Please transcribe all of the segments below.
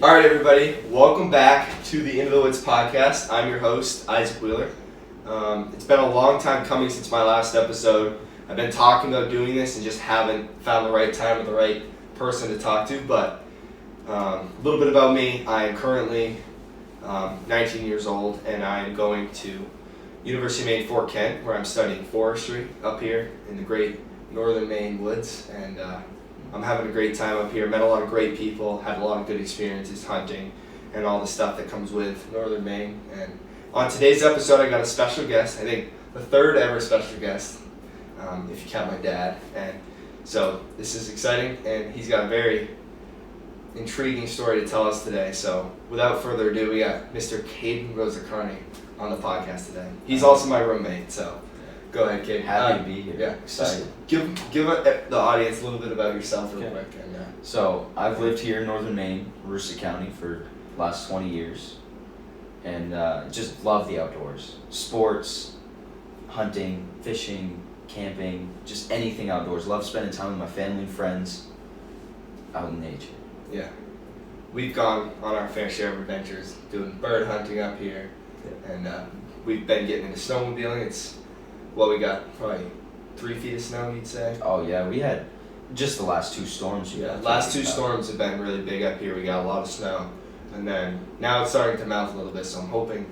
All right, everybody. Welcome back to the Into the Woods podcast. I'm your host, Isaac Wheeler. It's been a long time coming since my last episode. I've been talking about doing this and just haven't found the right time or the right person to talk to. But a little bit about me. I am currently 19 years old, and I'm going to University of Maine, Fort Kent, where I'm studying forestry up here in the great North Maine Woods. And I'm having a great time up here. Met a lot of great people, had a lot of good experiences hunting and all the stuff that comes with Northern Maine. And on today's episode, I got a special guest. I think the third ever special guest, if you count my dad. And so this is exciting, and he's got a very intriguing story to tell us today. So without further ado, we got Mr. Caden Rosacarni on the podcast today. He's also my roommate, so go ahead, Caden. Happy to be here. Yeah, Excited. Give the audience a little bit about yourself real quick. And, So I've lived here in Northern Maine, Aroostook County, for the last 20 years, and just love the outdoors. Sports, hunting, fishing, camping, just anything outdoors. Love spending time with my family and friends out in nature. Yeah. We've gone on our fair share of adventures, doing bird hunting up here, and we've been getting into snowmobiling. It's what we got, probably 3 feet of snow, you'd say. Oh yeah, we had just the last two storms. Last two storms have been really big up here. We got a lot of snow, and then now it's starting to melt a little bit. So I'm hoping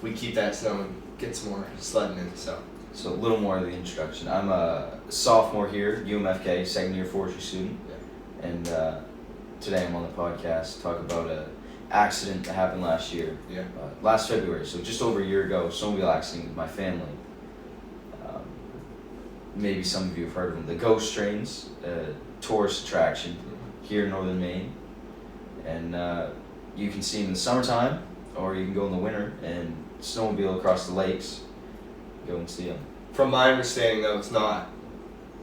we keep that snow and get some more sledding in. So a little more of the introduction. I'm a sophomore here, UMFK, second year forestry student, and today I'm on the podcast to talk about an accident that happened last year. Yeah. Last February, so just over a year ago, snowmobile accident with my family. Maybe some of you have heard of them. The Ghost Trains, tourist attraction here in Northern Maine. And you can see them in the summertime, or you can go in the winter and snowmobile across the lakes. Go and see them. From my understanding, though, it's not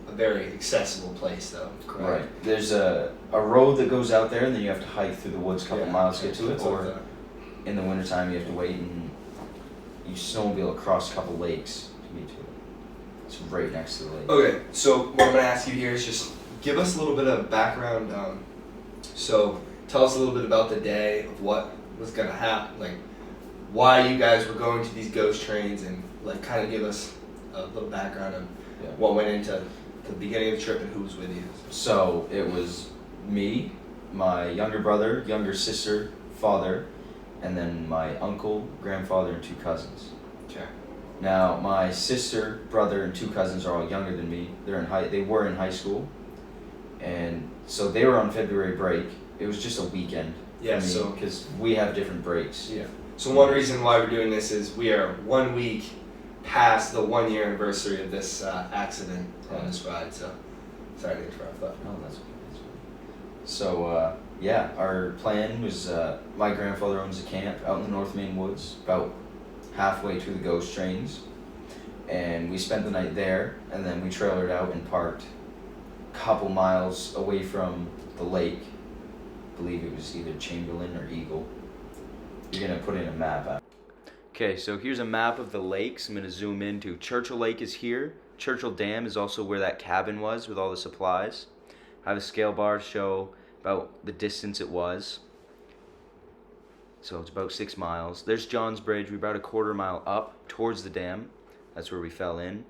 a very accessible place, though. Correct? Right. There's a road that goes out there, and then you have to hike through the woods a couple miles to get to it. Or in the wintertime, you have to wait and you snowmobile across a couple lakes to get to it. It's right next to the lake. Okay, so what I'm going to ask you here is just give us a little bit of background. So tell us a little bit about the day of what was going to happen, like why you guys were going to these ghost trains, and like kind of give us a little background of what went into the beginning of the trip and who was with you. So it was me, my younger brother, younger sister, father, and then my uncle, grandfather, and 2 cousins. Okay. Now, my sister, brother, and 2 cousins are all younger than me. They were in high school, and so they were on February break. It was just a weekend. Yeah. For me, So because we have different breaks. Yeah. So one reason why we're doing this is we are 1 week past the 1-year anniversary of this accident on this ride. So sorry to interrupt, but Oh, that's okay. So our plan was my grandfather owns a camp out in the North Maine Woods, about halfway to the ghost trains, and we spent the night there, and then we trailered out and parked a couple miles away from the lake. I believe it was either Chamberlain or Eagle. You're gonna put in a map out. Okay, so here's a map of the lakes. I'm gonna zoom into Churchill Lake is here. Churchill Dam is also where that cabin was with all the supplies. I have a scale bar to show about the distance it was. So it's about 6 miles. There's John's Bridge. We're about a quarter mile up towards the dam. That's where we fell in.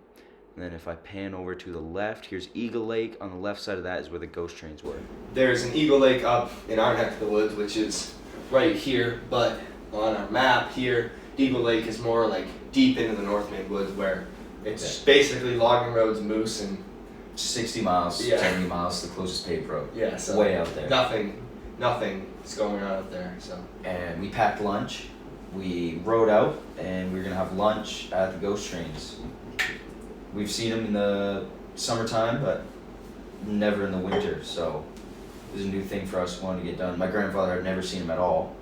And then if I pan over to the left, here's Eagle Lake. On the left side of that is where the ghost trains were. there's an Eagle Lake up in our neck of the woods, which is right here, but on our map here, Eagle Lake is more like deep into the North Maine Woods, where it's basically logging roads, moose, and 60 miles, 70 miles to the closest paved road. yeah, so way out there. Nothing is going on up there. So And we packed lunch. We rode out, and we were gonna have lunch at the ghost trains. We've seen them in the summertime, but never in the winter, so it was a new thing for us. Wanted to get done. My grandfather had never seen them at all,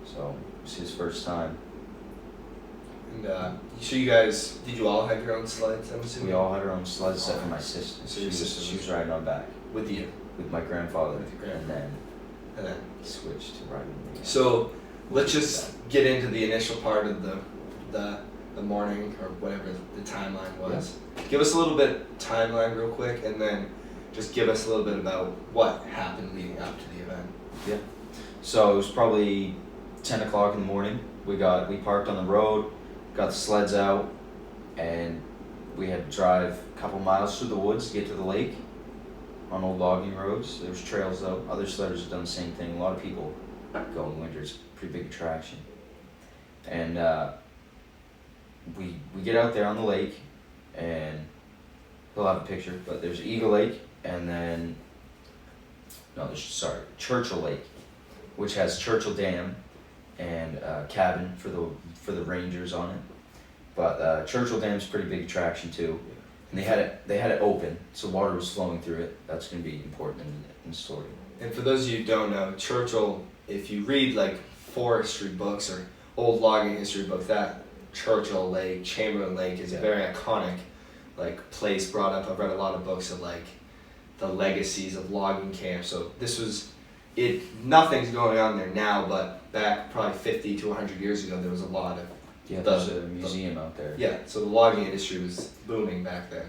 so it was his first time. And so you guys, did you all have your own sleds? I'm assuming. We all had our own sleds except for my sister. So your sister She was riding on back with you, with my grandfather, With your and then and then. switched to riding with me. So let's just get into the initial part of the morning or whatever the timeline was. Give us a little bit timeline real quick, and then just give us a little bit about what happened leading up to the event. So it was probably 10 o'clock in the morning. We parked on the road, got the sleds out, and we had to drive a couple miles through the woods to get to the lake on old logging roads. There was trails though. Other sledders have done the same thing. A lot of people go in the winter. It's a pretty big attraction. And we get out there on the lake, and we'll have a picture, but there's Eagle Lake, and then, Churchill Lake, which has Churchill Dam and a cabin for the rangers on it. But Churchill Dam's a pretty big attraction too. And they had it open, so water was flowing through it. That's going to be important in the story. And for those of you who don't know, Churchill, if you read like forestry books or old logging history books, that Churchill Lake, Chamberlain Lake is a very iconic like place brought up. I've read a lot of books of like the legacies of logging camps. So this was it. Nothing's going on there now, but back probably 50 to 100 years ago, there was a lot of there's a museum out there. Yeah, so the logging industry was booming back then.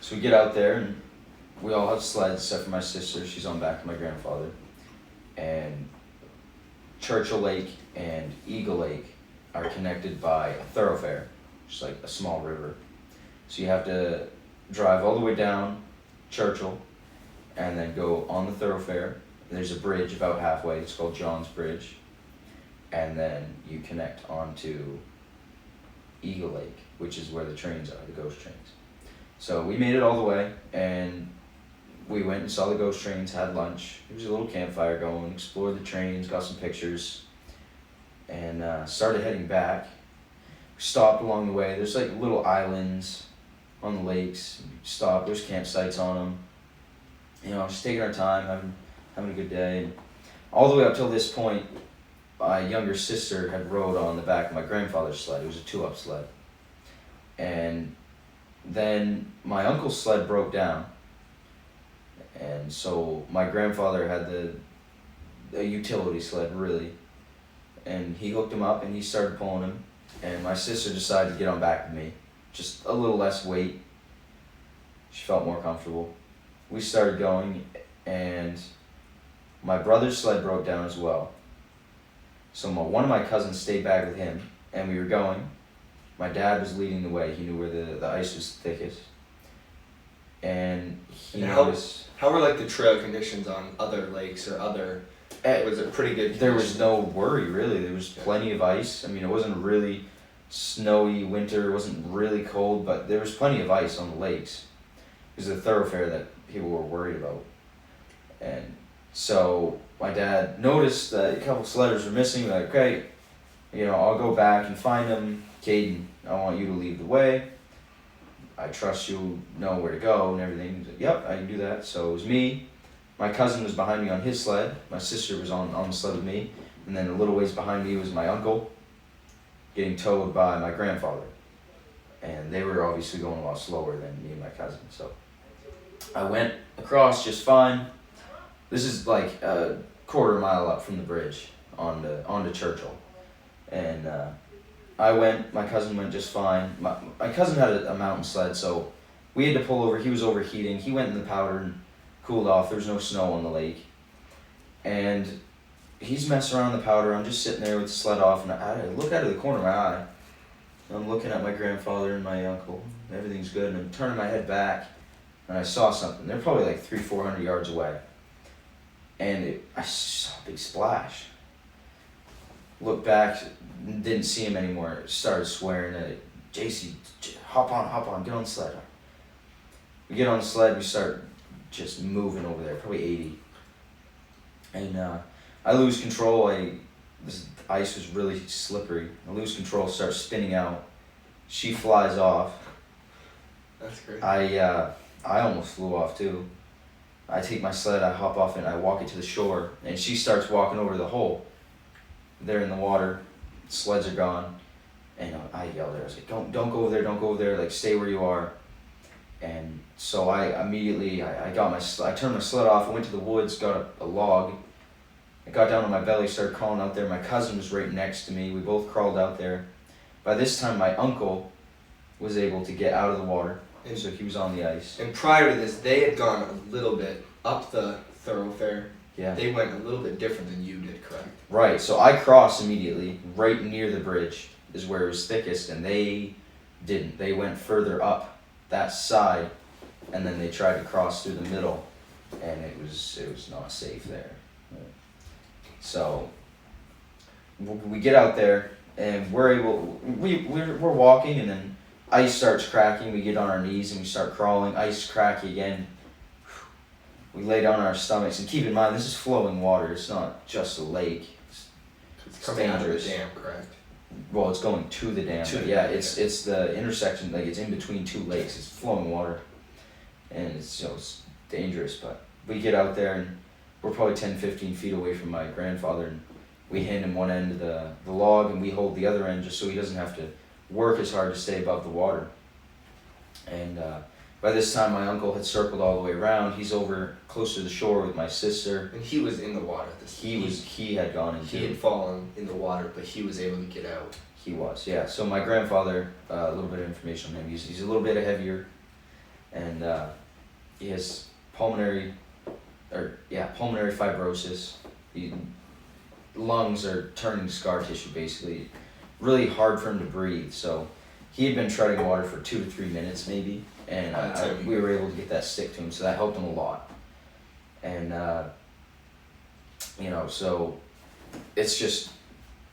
So we get out there, and we all have sleds except for my sister. She's on back to my grandfather. And Churchill Lake and Eagle Lake are connected by a thoroughfare, just like a small river. So you have to drive all the way down Churchill and then go on the thoroughfare. There's a bridge about halfway. It's called John's Bridge. And then you connect onto Eagle Lake, which is where the trains are, the ghost trains. So we made it all the way, and we went and saw the ghost trains, had lunch. There was a little campfire going, explored the trains, got some pictures, and started heading back. We stopped along the way. There's like little islands on the lakes. We stopped. There's campsites on them. Just taking our time, having a good day. And all the way up till this point, my younger sister had rode on the back of my grandfather's sled. It was a 2-up sled. And then my uncle's sled broke down. And so my grandfather had a utility sled, really. And he hooked him up and he started pulling him. And my sister decided to get on back with me. Just a little less weight. She felt more comfortable. We started going, and my brother's sled broke down as well. So one of my cousins stayed back with him, and we were going. My dad was leading the way. He knew where the ice was thickest. And he noticed... How were like the trail conditions on other lakes or other... Was it pretty good? There was no worry, really. There was plenty of ice. I mean, it wasn't really snowy winter. It wasn't really cold, but there was plenty of ice on the lakes. It was a thoroughfare that people were worried about. And so my dad noticed that a couple sledders were missing. We're like, okay, I'll go back and find them. Caden, I want you to lead the way. I trust you'll know where to go and everything. He's like, yep, I can do that. So it was me. My cousin was behind me on his sled. My sister was on the sled with me. And then a little ways behind me was my uncle getting towed by my grandfather. And they were obviously going a lot slower than me and my cousin. So I went across just fine. This is like a quarter mile up from the bridge onto Churchill. And my cousin went just fine. My cousin had a mountain sled, so we had to pull over. He was overheating. He went in the powder and cooled off. There was no snow on the lake. And he's messing around in the powder. I'm just sitting there with the sled off, and I look out of the corner of my eye. I'm looking at my grandfather and my uncle. Everything's good, and I'm turning my head back, and I saw something. They're probably like 300-400 yards away. And I saw a big splash. Looked back, didn't see him anymore. Started swearing at it. JC, hop on, get on the sled. We get on the sled, we start just moving over there, probably 80. And I lose control. This ice was really slippery. I lose control, start spinning out. She flies off. That's great. I almost flew off too. I take my sled, I hop off, and I walk it to the shore, and she starts walking over the hole. They're in the water, sleds are gone, and I yelled at her. I was like, don't go over there, like stay where you are. And so I immediately, I turned my sled off, I went to the woods, got a log, I got down on my belly, started crawling out there. My cousin was right next to me, we both crawled out there. By this time my uncle was able to get out of the water, so he was on the ice. And prior to this, they had gone a little bit up the thoroughfare. Yeah. They went a little bit different than you did, correct? Right. So I crossed immediately, right near the bridge is where it was thickest, and they didn't. They went further up that side, and then they tried to cross through the middle, and it was not safe there. So we get out there, and we're walking, and then ice starts cracking. We get on our knees and we start crawling. Ice crack again. We lay down on our stomachs, and keep in mind this is flowing water. It's not just a lake. It's coming out of the dam, correct? Well, it's going to the dam. It's the intersection. Like it's in between two lakes. It's flowing water, and it's dangerous. But we get out there, and we're probably 10, 15 feet away from my grandfather, and we hand him one end of the log, and we hold the other end just so he doesn't have to work as hard to stay above the water. And by this time, my uncle had circled all the way around. He's over close to the shore with my sister. And he was in the water at this time. He had gone into. He had fallen in the water, but he was able to get out. He was, yeah. So my grandfather, a little bit of information on him. He's a little bit heavier, and he has pulmonary fibrosis. Lungs are turning scar tissue, basically. Really hard for him to breathe. So he had been treading water for 2 to 3 minutes, maybe. And we were able to get that stick to him, so that helped him a lot. And, so it's just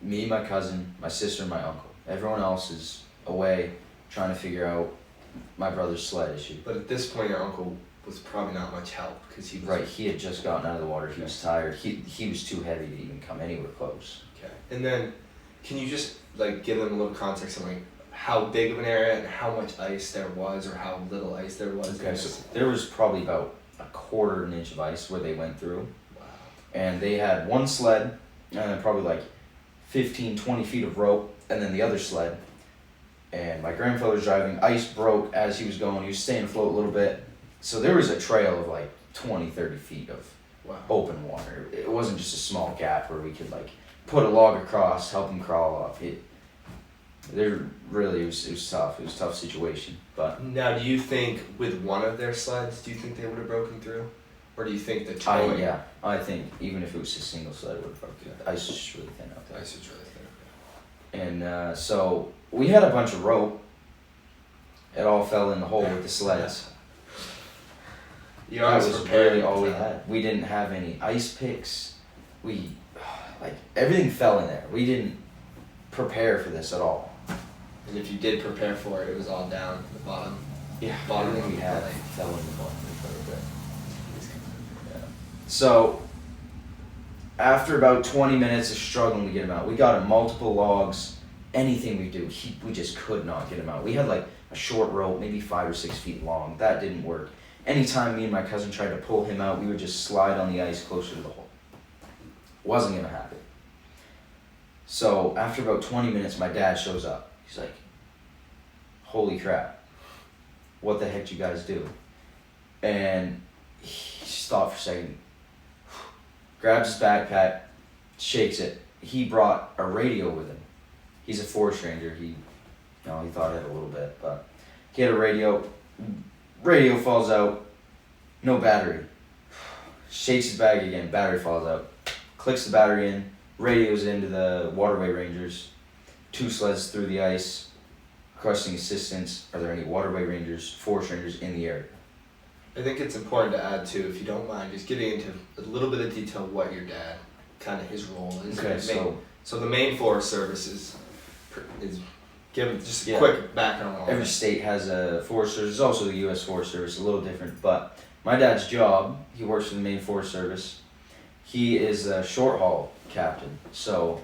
me, my cousin, my sister, and my uncle. Everyone else is away trying to figure out my brother's sled issue. But at this point, your uncle was probably not much help because he was... Right, he had just gotten out of the water. He was tired. He was too heavy to even come anywhere close. Okay. And then, can you just give them a little context on how big of an area and how much ice there was, or how little ice there was? Okay, so there was probably about a 1/4 inch of ice where they went through. Wow. And they had one sled, and probably 15, 20 feet of rope, and then the other sled. And my grandfather was driving. Ice broke as he was going. He was staying afloat a little bit. So there was a trail of 20, 30 feet of open water. It wasn't just a small gap where we could put a log across, help them crawl off. It was tough. It was a tough situation. But now, do you think with one of their sleds, do you think they would have broken through, or do you think the towing? I think even if it was a single sled, it would have broken. The ice was just really thin out there. Ice was really thin. And so we had a bunch of rope. It all fell in the hole with the sleds. That was really all we had. We didn't have any ice picks. Everything fell in there. We didn't prepare for this at all. And if you did prepare for it, it was all down at the bottom. Yeah, everything we had fell in the bottom quite a bit. Yeah. So, after about 20 minutes of struggling to get him out, we got him multiple logs. Anything we do, we just could not get him out. We had a short rope, maybe 5 or 6 feet long. That didn't work. Anytime me and my cousin tried to pull him out, we would just slide on the ice closer to the hole. Wasn't gonna happen. So after about 20 minutes, my dad shows up. He's like, "Holy crap, what the heck did you guys do?" And he stopped for a second, grabs his backpack, shakes it. He brought a radio with him. He's a forest ranger. He thought it had a little bit, but he had a radio. Radio falls out, no battery. Shakes his bag again, battery falls out. Clicks the battery in, radios into the waterway rangers. 2 sleds through the ice, requesting assistance. Are there any waterway rangers, forest rangers in the area? I think it's important to add too, if you don't mind, just getting into a little bit of detail what your dad, kind of his role is. Okay, so the Maine Forest Service is give just a quick background on every state has a Forest Service. There's also the U.S. Forest Service, a little different. But my dad's job, he works for the Maine Forest Service. He is a short haul captain. So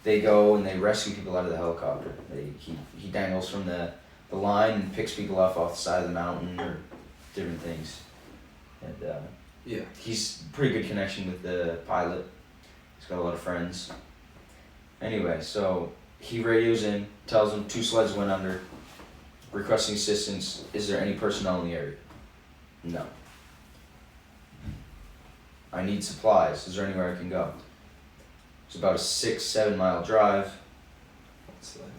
they go and they rescue people out of the helicopter. He dangles from the line and picks people off the side of the mountain or different things. And he's pretty good connection with the pilot. He's got a lot of friends. Anyway, so he radios in, tells them 2 sleds went under, requesting assistance. Is there any personnel in the area? No. I need supplies. Is there anywhere I can go? It's about a 6-7 mile drive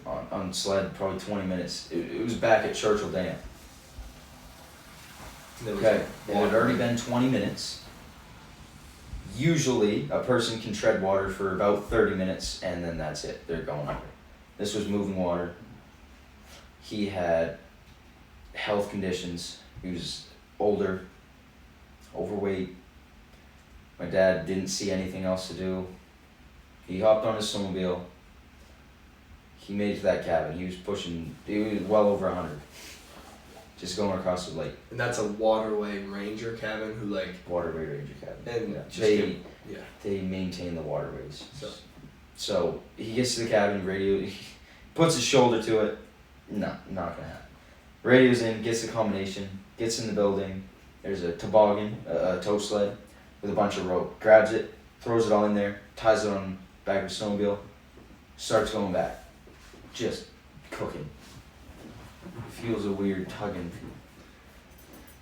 on sled, probably 20 minutes. It was back at Churchill Dam. Okay, it had already been 20 minutes. Usually, a person can tread water for about 30 minutes, and then that's it. They're going under. This was moving water. He had health conditions. He was older, overweight. My dad didn't see anything else to do. He hopped on his snowmobile. He made it to that cabin. He was well over 100. Just going across the lake. And that's a waterway ranger cabin who like Waterway ranger cabin. and They maintain the waterways. So he gets to the cabin, he puts his shoulder to it. No, not gonna happen. Radios in, gets the combination, gets in the building. There's a toboggan, a tow sled with a bunch of rope. Grabs it, throws it all in there, ties it on the back of the snowmobile, starts going back. Just cooking. Feels a weird tugging.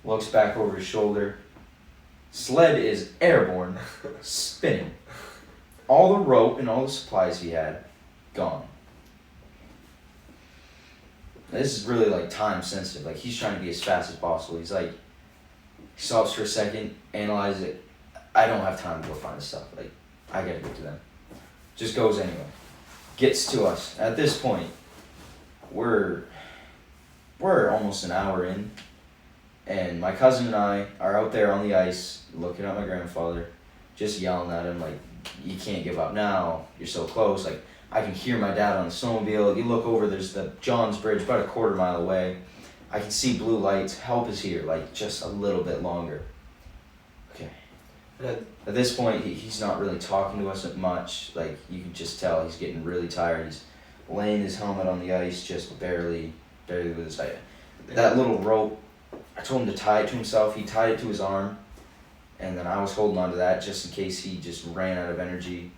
Looks back over his shoulder. Sled is airborne, spinning. All the rope and all the supplies he had, gone. This is really like time sensitive. Like he's trying to be as fast as possible. He's like, he stops for a second, analyzes it. I don't have time to go find the stuff. Like, I gotta get to them. Just goes anyway. Gets to us. At this point, we're almost an hour in, and my cousin and I are out there on the ice looking at my grandfather, just yelling at him like, you can't give up now, you're so close. Like, I can hear my dad on the snowmobile. You look over, there's the Johns Bridge about a quarter mile away. I can see blue lights. Help is here, like just a little bit longer. Okay. At this point, he's not really talking to us much. Like, you can just tell he's getting really tired. He's laying his helmet on the ice just barely with his head. That little rope, I told him to tie it to himself. He tied it to his arm, and then I was holding on to that just in case he just ran out of energy.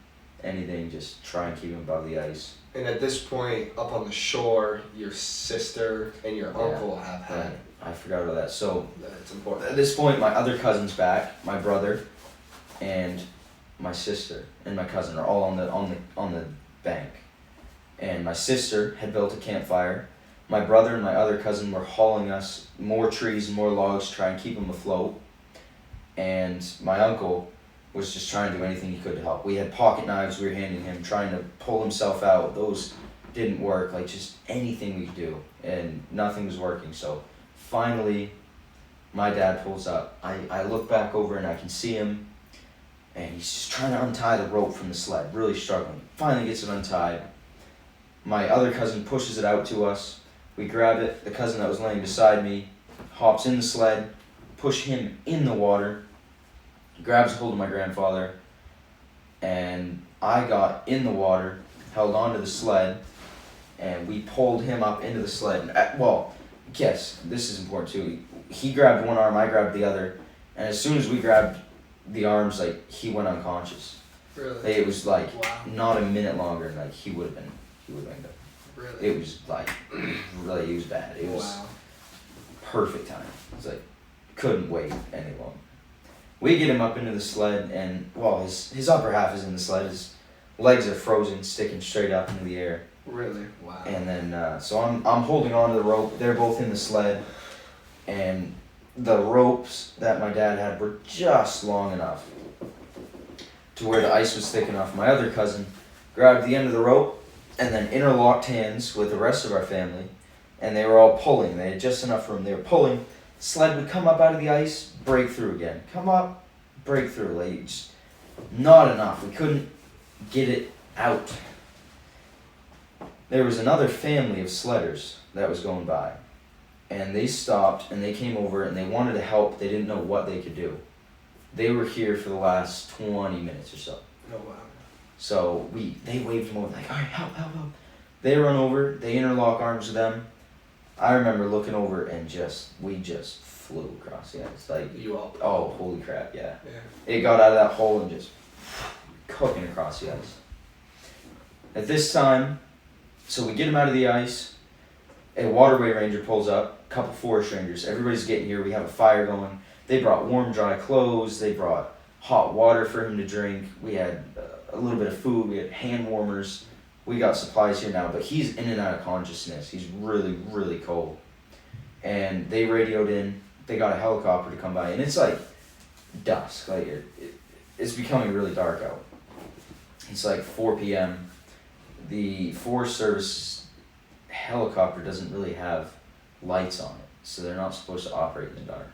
Anything, just try and keep him above the ice. And at this point, up on the shore, your sister and your uncle have had. I forgot about that. So that's important. at this point, my other cousin's back. My brother and my sister and my cousin are all on the bank. And my sister had built a campfire. My brother and my other cousin were hauling us more trees and more logs to try and keep them afloat. And my uncle was just trying to do anything he could to help. We had pocket knives we were handing him, trying to pull himself out. Those didn't work, like just anything we could do, and nothing was working. So finally, my dad pulls up. I look back over and I can see him, and he's just trying to untie the rope from the sled, really struggling. Finally gets it untied. My other cousin pushes it out to us. We grab it. The cousin that was laying beside me hops in the sled, push him in the water, grabs a hold of my grandfather, and I got in the water, held onto the sled, and we pulled him up into the sled. Yes, this is important too. He grabbed one arm, I grabbed the other, and as soon as we grabbed the arms, like, he went unconscious. Really? It was like, wow. Not a minute longer, and like he would have been dead. Really? It was like, really, it was bad. It was perfect time. It was like, couldn't wait any longer. We get him up into the sled, and his upper half is in the sled. His legs are frozen, sticking straight up into the air. Really? Wow. And then, so I'm holding on to the rope. They're both in the sled, and the ropes that my dad had were just long enough to where the ice was thick enough. My other cousin grabbed the end of the rope and then interlocked hands with the rest of our family, and they were all pulling. They had just enough room. They were pulling. Sled would come up out of the ice, break through again. Come up, break through. Like, just not enough. We couldn't get it out. There was another family of sledders that was going by, and they stopped and they came over and they wanted to help. They didn't know what they could do. They were here for the last 20 minutes or so. Oh wow. So they waved them over like, all right, help. They run over, they interlock arms with them. I remember looking over and we just flew across the ice. Like, you all. Oh, holy crap, yeah. Yeah. It got out of that hole and just cooking across the ice. At this time, so we get him out of the ice. A waterway ranger pulls up, a couple forest rangers. Everybody's getting here. We have a fire going. They brought warm, dry clothes. They brought hot water for him to drink. We had a little bit of food. We had hand warmers. We got supplies here now, but he's in and out of consciousness. He's really, really cold. And they radioed in. They got a helicopter to come by, and it's like dusk. Like it's becoming really dark out. It's like 4 p.m. The Forest Service helicopter doesn't really have lights on it, so they're not supposed to operate in the dark.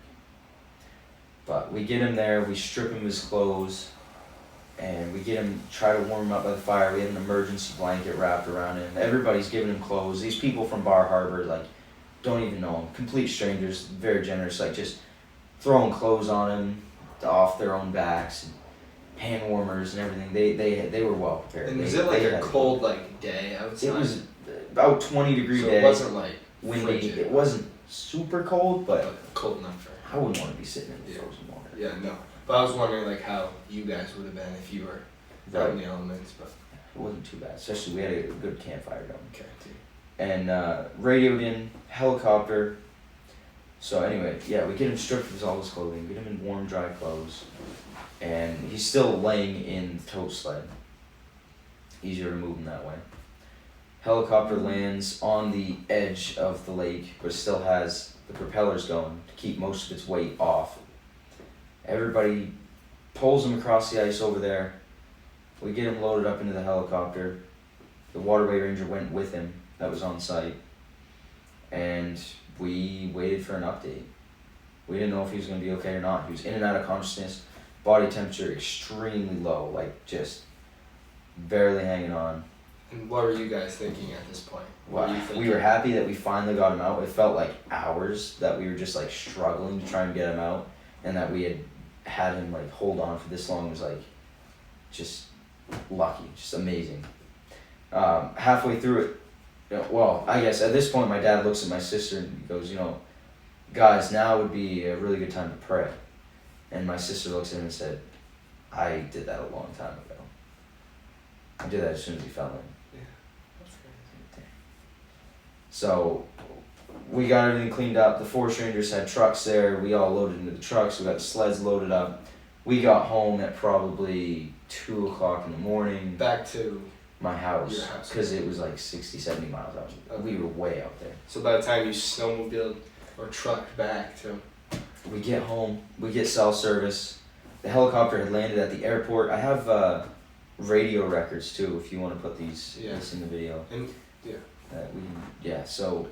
But we get him there, we strip him his clothes, and we get him, try to warm him up by the fire. We have an emergency blanket wrapped around him. Everybody's giving him clothes. These people from Bar Harbor, like, don't even know him. Complete strangers, very generous, like, just throwing clothes on him off their own backs, and hand warmers and everything. They were well prepared. And was it like a cold like day outside? It was about 20-degree day. So it wasn't like windy. frigid. It wasn't super cold, but cold enough for. I wouldn't want to be sitting in the frozen water. Yeah, no. But I was wondering like how you guys would have been if you were out in the elements, but it wasn't too bad. Especially we had a good campfire going. Okay. And radioed in, helicopter. So anyway, yeah, we get him stripped of all his clothing, get him in warm, dry clothes, and he's still laying in the tow sled. Easier to move him that way. Helicopter lands on the edge of the lake, but still has the propellers going to keep most of its weight off. Everybody pulls him across the ice over there. We get him loaded up into the helicopter. The waterway ranger went with him that was on site. And we waited for an update. We didn't know if he was going to be okay or not. He was in and out of consciousness, body temperature extremely low, like just barely hanging on. And what were you guys thinking at this point? What were you thinking? We were happy that we finally got him out. It felt like hours that we were just like struggling to try and get him out, and that we had him like hold on for this long. It was like just lucky, just amazing. Halfway through it, well, I guess at this point my dad looks at my sister and he goes, guys, now would be a really good time to pray. And my sister looks at him and said, I did that a long time ago. I did that as soon as he fell in. Yeah, that's crazy. So we got everything cleaned up. The forest rangers had trucks there. We all loaded into the trucks. We got the sleds loaded up. We got home at probably 2 o'clock in the morning. Back to my house. Your house. Because it was like 60, 70 miles out. Okay. We were way out there. So by the time you snowmobiled or trucked back to... We get home. We get cell service. The helicopter had landed at the airport. I have radio records too, if you want to put this in the video. And so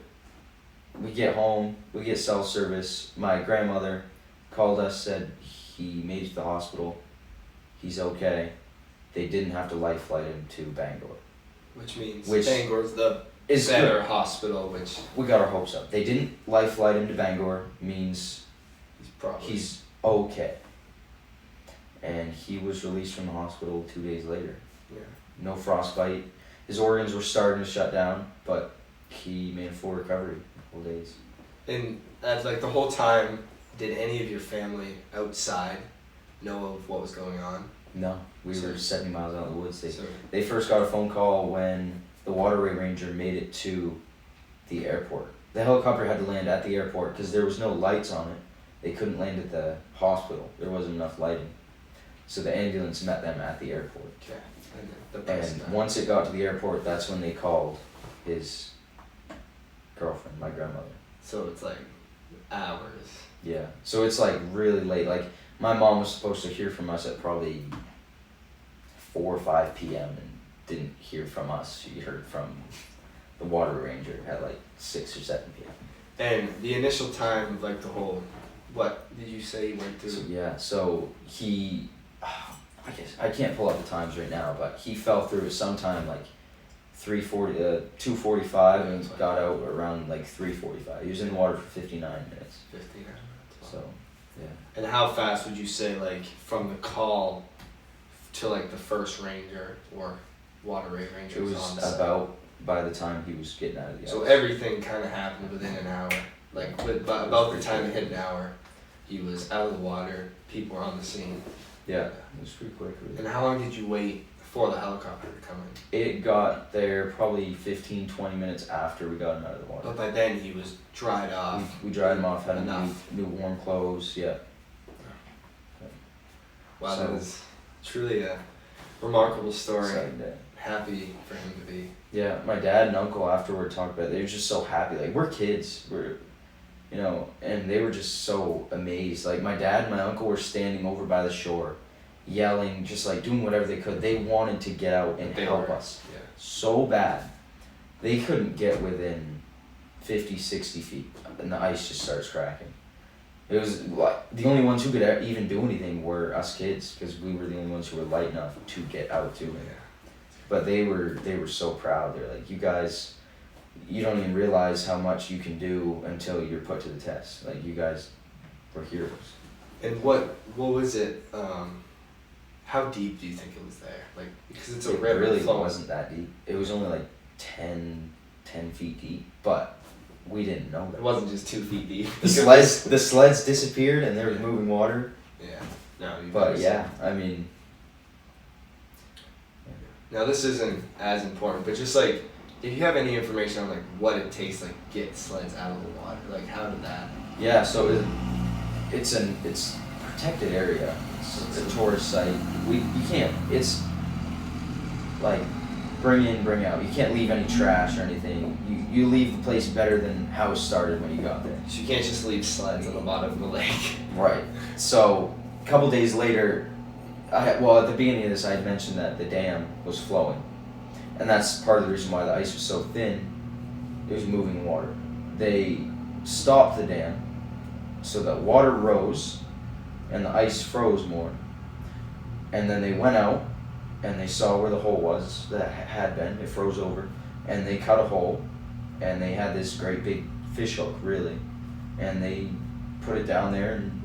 we get home, we get cell service. My grandmother called us, said he made it to the hospital. He's okay. They didn't have to life flight him to Bangor. Which means Bangor's the better hospital, which... We got our hopes up. They didn't life flight him to Bangor, means he's okay. And he was released from the hospital 2 days later. Yeah. No frostbite. His organs were starting to shut down, but he made a full recovery in a couple days. And as like the whole time, did any of your family outside know of what was going on? No, we were 70 miles out of the woods. They first got a phone call when the waterway ranger made it to the airport. The helicopter had to land at the airport because there was no lights on it. They couldn't land at the hospital. There wasn't enough lighting. So the ambulance met them at the airport. Okay. And once it got to the airport, that's when they called his girlfriend, my grandmother. So it's like hours. Yeah. So it's like really late. Like my mom was supposed to hear from us at probably 4 or 5 p.m. and didn't hear from us. She heard from the water ranger at like 6 or 7 p.m. And the initial time of like the whole, what did you say you went through? So he, I guess I can't pull up the times right now, but he fell through sometime like 2:45 and got out around like 3:45. He was in the water for 59 minutes. 59 minutes. So, yeah. And how fast would you say, like from the call to like the first ranger or waterway ranger? It was about by the time he was getting out of the ice. So everything kind of happened within an hour. Like about the time it hit an hour, he was out of the water. People were on the scene. Yeah, it was pretty quick. Really. And how long did you wait for the helicopter to come in? It got there probably 15, 20 minutes after we got him out of the water. But by then he was dried off. We dried him off, had him new warm clothes, yeah. Wow, that was truly a remarkable story. Exciting day. Happy for him to be. Yeah, my dad and uncle afterward talked about it. They were just so happy. Like, we're kids. And they were just so amazed. Like, my dad and my uncle were standing over by the shore, yelling, just like doing whatever they could. They wanted to get out and help us so bad. They couldn't get within 50, 60 feet, and the ice just starts cracking. It was like the only ones who could even do anything were us kids, because we were the only ones who were light enough to get out to it. But they were so proud. They're like, you guys, you don't even realize how much you can do until you're put to the test. Like, you guys were heroes. And what was it? How deep do you think it was there? Like, because it's a river. It really flowing. wasn't that deep. It was only like 10 feet deep, but we didn't know that. It wasn't just 2 feet deep. The sleds disappeared and there was moving water. Yeah. No. But yeah, I mean. Now this isn't as important, but just like, if you have any information on like what it takes to like get sleds out of the water, like how did that? Yeah, so it's a protected area. It's a tourist site. You can't. It's like bring in, bring out. You can't leave any trash or anything. You leave the place better than how it started when you got there. So you can't just leave sleds on the bottom of the lake. Right. So a couple days later, at the beginning of this, I had mentioned that the dam was flowing, and that's part of the reason why the ice was so thin. It was moving water. They stopped the dam, so that water rose, and the ice froze more. And then they went out, and they saw where the hole was that had been. It froze over, and they cut a hole, and they had this great big fish hook, really, and they put it down there and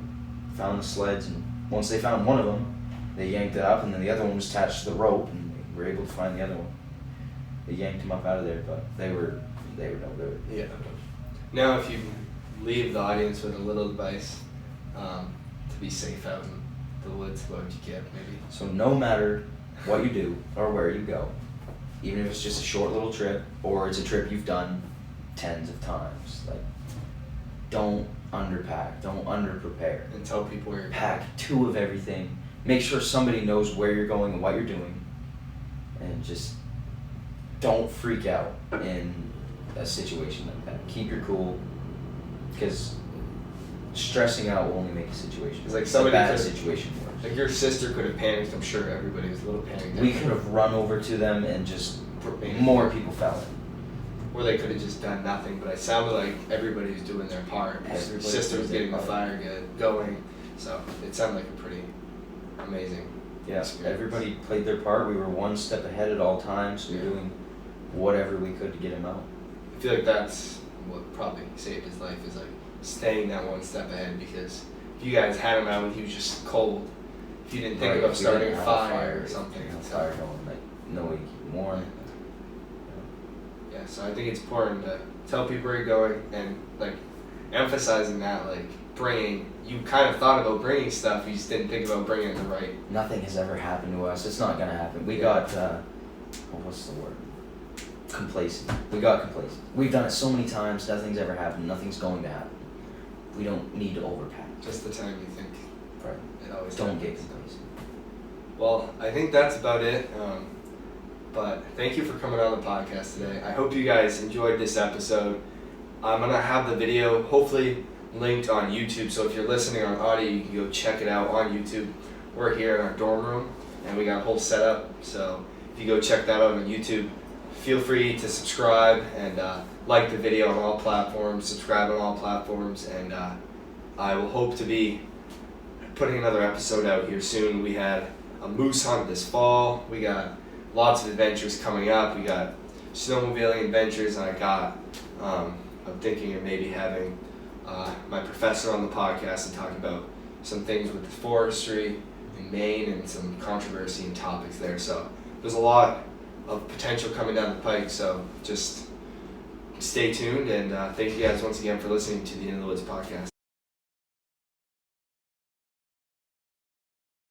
found the sleds. And once they found one of them, they yanked it up, and then the other one was attached to the rope, and they were able to find the other one. They yanked him up out of there, but they were no good. Yeah. Now, if you leave the audience with a little advice to be safe out in the woods, what would you give, maybe? So no matter what you do or where you go, even if it's just a short little trip or it's a trip you've done tens of times, like, don't underpack, don't underprepare. And tell people where you're Pack 2 of everything. Make sure somebody knows where you're going and what you're doing, and just don't freak out in a situation like that. Keep your cool, because stressing out will only make a situation. It's like somebody a bad could've- situation worse. Like your sister could have panicked. I'm sure everybody was a little panicked. We could have run over to them and just more people fell in. Or they could have just done nothing. But it sounded like everybody was doing their part. Your Everybody sister did was their getting the part. fire going. So it sounded like a pretty amazing. Yeah, experience. everybody played their part. We were one step ahead at all times. We were doing whatever we could to get him out. I feel like that's what probably saved his life, is like staying that one step ahead, because if you guys had him out and he was just cold, if you didn't think Right, about if we starting didn't a have fire or something. Fire going, like, no way to keep him warm. Yeah, so I think it's important to tell people where you're going, and like emphasizing that, like you kind of thought about bringing stuff, you just didn't think about bringing the right. Nothing has ever happened to us. It's not gonna happen. We got, what's the word? Complacent. We got complacent. We've done it so many times. Nothing's ever happened. Nothing's going to happen. We don't need to overpack. Just the time you think. Right. It always Don't happens. get complacent. Well, I think that's about it. But thank you for coming on the podcast today. I hope you guys enjoyed this episode. I'm going to have the video hopefully linked on YouTube. So if you're listening on audio, you can go check it out on YouTube. We're here in our dorm room, and we got a whole setup. So if you go check that out on YouTube, feel free to subscribe and like the video on all platforms, subscribe on all platforms, and I will hope to be putting another episode out here soon. We had a moose hunt this fall. We got lots of adventures coming up. We got snowmobiling adventures, and I'm thinking of maybe having my professor on the podcast and talk about some things with the forestry in Maine and some controversy and topics there. So there's a lot of potential coming down the pike, so just stay tuned, and thank you guys once again for listening to the In the Woods podcast.